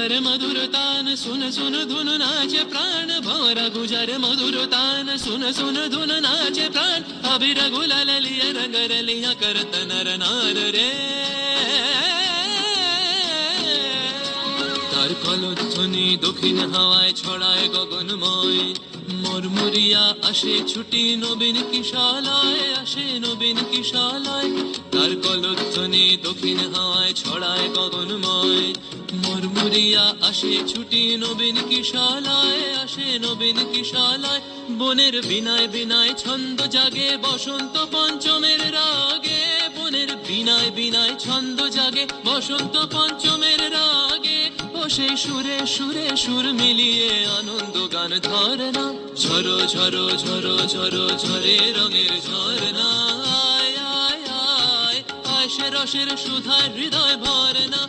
গুজার মধুর তান শুন শুন ধুন নাচে প্রাণ ভরা গুজার মধুর তান শুন শুন ধুন নাচে প্রাণ আবির গুলাল লিয়া রঙর লিয়া করত নর নার রে তার কলধ্বনি দক্ষিণ হাওয়ায় ছড়ায় গগনময় মরমরিয়া আসে ছুটি নবীন কিশালয় আসে নবীন কিশালয় তার কলধ্বনি দক্ষিণ হাওয়ায় ছড়ায় গগনময় মরমরিয়া আসে ছুটি নবীন কিশালয় আসে নবীন কিশালয় বনের বিনায় বিনায় ছন্দ জাগে বসন্ত পঞ্চমের রাগে বনের বিনায় বিনায় ছন্দ জাগে বসন্ত পঞ্চমের রাগে ও সেই সুরে সুরে সুর মিলিয়ে আনন্দ গান ধরে না ঝরো ঝরো ঝরো ঝরো ঝরে রঙের ঝরনা আয় আয় আয় আয় সে রসের সুধায় হৃদয় ভরে না